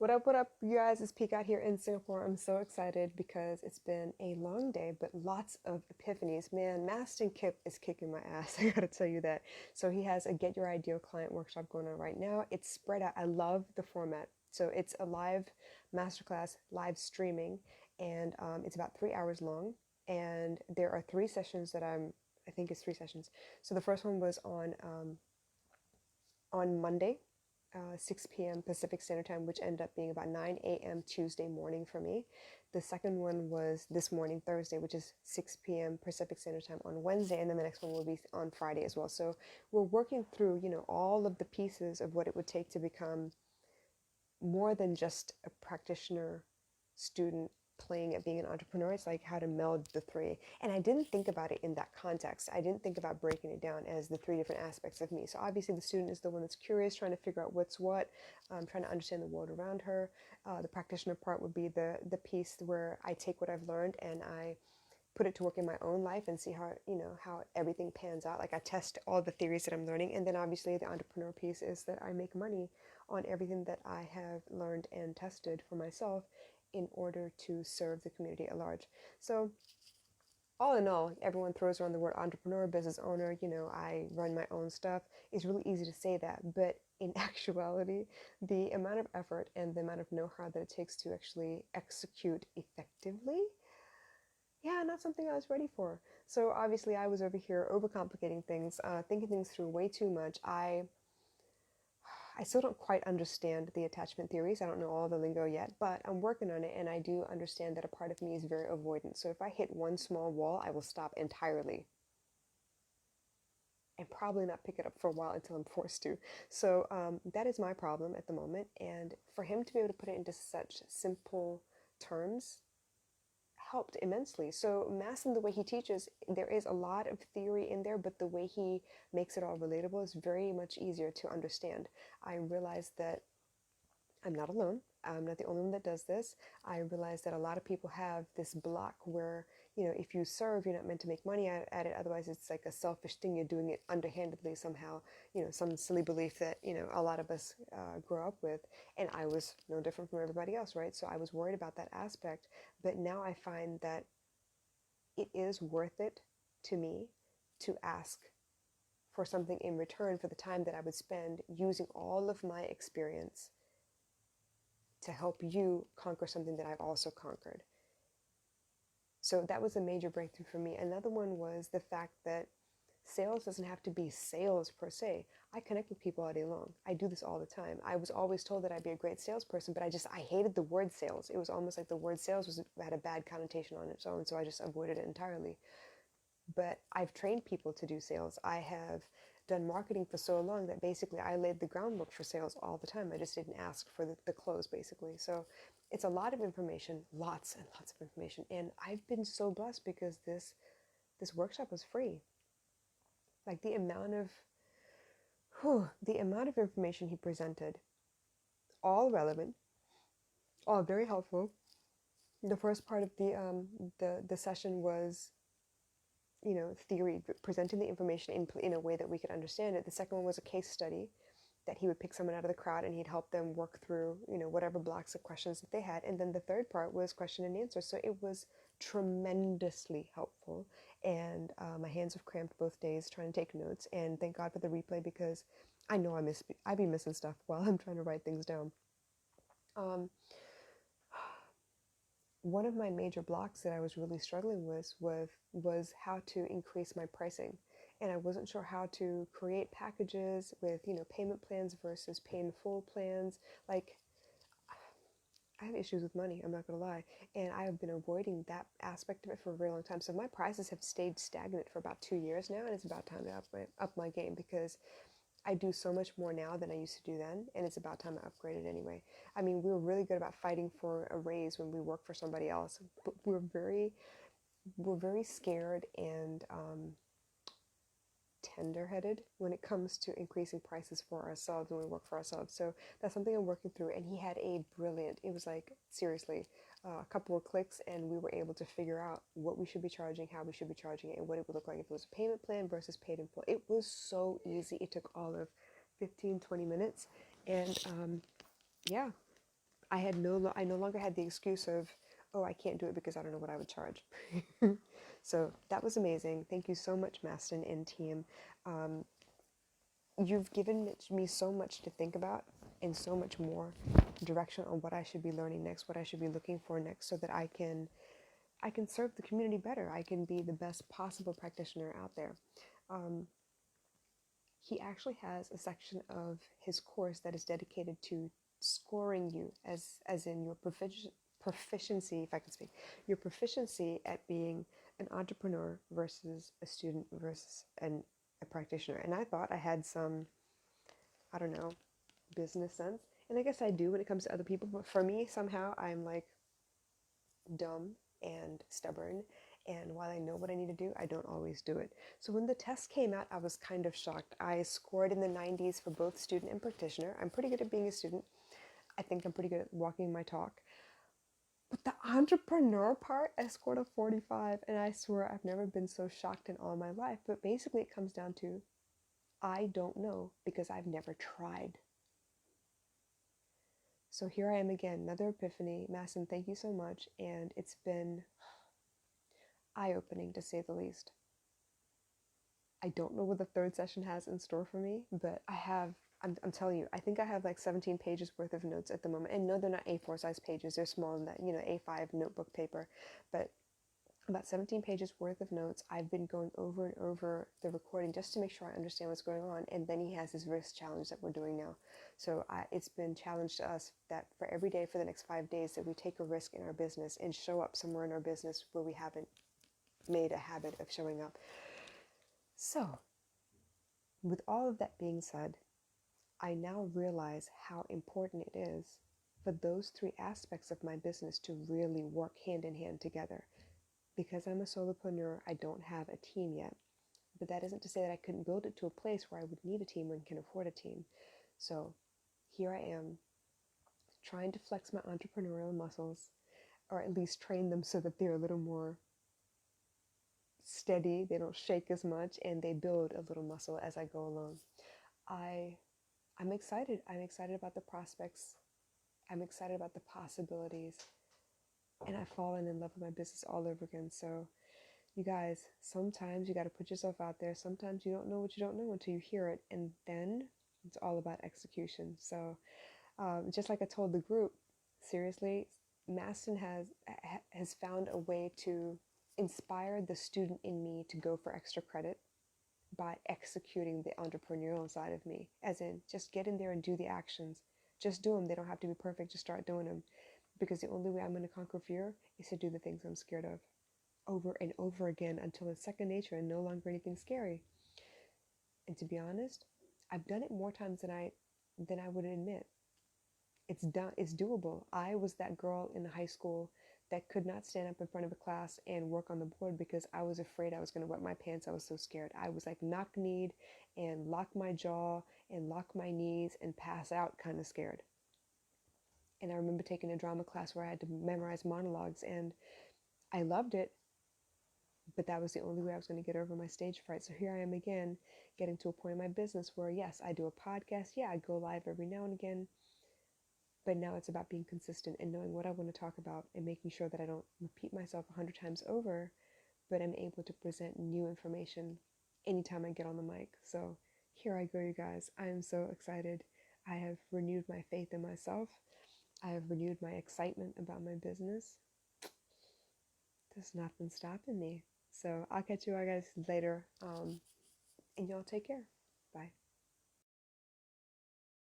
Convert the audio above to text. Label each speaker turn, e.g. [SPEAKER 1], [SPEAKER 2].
[SPEAKER 1] What up, you guys? It's Peek out here in Singapore. I'm so excited because it's been a long day, but lots of epiphanies. Man, Maston Kip is kicking my ass. I gotta tell you that. So he has a Get Your Ideal Client workshop going on right now. It's spread out. I love the format. So it's a live masterclass, live streaming, and it's about 3 hours long. And there are three sessions I think it's three sessions. So the first one was on Monday, 6 p.m. Pacific Standard Time, which ended up being about 9 a.m. Tuesday morning for me. The second one was this morning, Thursday, which is 6 p.m. Pacific Standard Time on Wednesday, and then the next one will be on Friday as well. So we're working through, all of the pieces of what it would take to become more than just a practitioner student playing at being an entrepreneur. It's like how to meld the three. And I didn't think about it in that context. I didn't think about breaking it down as the three different aspects of me. So obviously the student is the one that's curious, trying to figure out what's what, trying to understand the world around her. The practitioner part would be the piece where I take what I've learned and I put it to work in my own life and see how everything pans out. Like I test all the theories that I'm learning. And then obviously the entrepreneur piece is that I make money on everything that I have learned and tested for myself in order to serve the community at large. So all in all, everyone throws around the word entrepreneur, business owner, I run my own stuff. It's really easy to say that, but in actuality, the amount of effort and the amount of know-how that it takes to actually execute effectively, yeah, not something I was ready for. So obviously I was over here overcomplicating things, thinking things through way too much. I still don't quite understand the attachment theories. I don't know all the lingo yet, but I'm working on it, and I do understand that a part of me is very avoidant. So if I hit one small wall, I will stop entirely and probably not pick it up for a while until I'm forced to. So that is my problem at the moment. And for him to be able to put it into such simple terms helped immensely. So Masson, the way he teaches, there is a lot of theory in there, but the way he makes it all relatable is very much easier to understand. I realized that I'm not alone. I'm not the only one that does this. I realize that a lot of people have this block where, if you serve, you're not meant to make money at it. Otherwise, it's like a selfish thing. You're doing it underhandedly somehow, some silly belief that, a lot of us grow up with. And I was no different from everybody else, right? So I was worried about that aspect. But now I find that it is worth it to me to ask for something in return for the time that I would spend using all of my experience to help you conquer something that I've also conquered. So that was a major breakthrough for me. Another one was the fact that sales doesn't have to be sales per se. I connect with people all day long. I do this all the time. I was always told that I'd be a great salesperson, but I hated the word sales. It was almost like the word sales had a bad connotation on its own, so I just avoided it entirely. But I've trained people to do sales. I have done marketing for so long that basically I laid the groundwork for sales all the time. I just didn't ask for the close, basically. So it's a lot of information, lots and lots of information. And I've been so blessed because this workshop was free. Like the amount of information he presented, all relevant, all very helpful. The first part of the session was theory, presenting the information in a way that we could understand it. The second one was a case study that he would pick someone out of the crowd and he'd help them work through, whatever blocks of questions that they had. And then the third part was question and answer. So it was tremendously helpful. And my hands have cramped both days trying to take notes. And thank God for the replay because I know I'd be missing stuff while I'm trying to write things down. One of my major blocks that I was really struggling with was how to increase my pricing. And I wasn't sure how to create packages with, payment plans versus pay in full plans. Like, I have issues with money, I'm not gonna lie. And I have been avoiding that aspect of it for a very long time. So my prices have stayed stagnant for about 2 years now, and it's about time to up my game because I do so much more now than I used to do then, and it's about time I upgraded anyway. I mean, we were really good about fighting for a raise when we worked for somebody else, but we're very scared and tender-headed when it comes to increasing prices for ourselves when we work for ourselves. So that's something I'm working through. And he had it was like, seriously, a couple of clicks and we were able to figure out what we should be charging, how we should be charging it, and what it would look like if it was a payment plan versus paid in full. It was so easy. It took all of 15, 20 minutes. And yeah, I no longer had the excuse of, oh, I can't do it because I don't know what I would charge. So that was amazing. Thank you so much, Maston and team. Um, you've given me so much to think about and so much more direction on what I should be learning next, what I should be looking for next, so that I can serve the community better. I can be the best possible practitioner out there. Um, he actually has a section of his course that is dedicated to scoring you as in your proficiency, if I can speak, your proficiency at being an entrepreneur versus a student versus a practitioner. And I thought I had some, I don't know, business sense. And I guess I do when it comes to other people, but for me, somehow I'm like dumb and stubborn. And while I know what I need to do, I don't always do it. So when the test came out, I was kind of shocked. I scored in the 90s for both student and practitioner. I'm pretty good at being a student. I think I'm pretty good at walking my talk. But the entrepreneur part, I scored a 45. And I swear I've never been so shocked in all my life. But basically it comes down to, I don't know because I've never tried. So here I am again, another epiphany. Masson, thank you so much. And it's been eye-opening to say the least. I don't know what the third session has in store for me, but I'm telling you, I think I have like 17 pages worth of notes at the moment. And no, they're not A4 size pages. They're small in that, A5 notebook paper. But about 17 pages worth of notes. I've been going over and over the recording just to make sure I understand what's going on. And then he has his risk challenge that we're doing now. So it's been challenged to us that for every day for the next 5 days that we take a risk in our business and show up somewhere in our business where we haven't made a habit of showing up. So with all of that being said, I now realize how important it is for those three aspects of my business to really work hand in hand together. Because I'm a solopreneur, I don't have a team yet. But that isn't to say that I couldn't build it to a place where I would need a team and can afford a team. So here I am, trying to flex my entrepreneurial muscles, or at least train them so that they're a little more steady, they don't shake as much, and they build a little muscle as I go along. I'm excited. I'm excited about the prospects. I'm excited about the possibilities. And I've fallen in love with my business all over again. So you guys, sometimes you got to put yourself out there. Sometimes you don't know what you don't know until you hear it. And then it's all about execution. So just like I told the group, seriously, Maston has found a way to inspire the student in me to go for extra credit by executing the entrepreneurial side of me. As in, just get in there and do the actions. Just do them. They don't have to be perfect. Just start doing them. Because the only way I'm going to conquer fear is to do the things I'm scared of over and over again until it's second nature and no longer anything scary. And to be honest, I've done it more times than I would admit. It's done. It's doable. I was that girl in high school that could not stand up in front of a class and work on the board because I was afraid I was going to wet my pants. I was so scared. I was like knock-kneed and lock my jaw and lock my knees and pass out, kind of scared. And I remember taking a drama class where I had to memorize monologues, and I loved it, but that was the only way I was going to get over my stage fright. So here I am again, getting to a point in my business where, yes, I do a podcast. Yeah, I go live every now and again. But now it's about being consistent and knowing what I want to talk about and making sure that I don't repeat myself 100 times over, but I'm able to present new information anytime I get on the mic. So here I go, you guys. I am so excited. I have renewed my faith in myself. I have renewed my excitement about my business. There's nothing stopping me. So I'll catch you guys later. And y'all take care. Bye.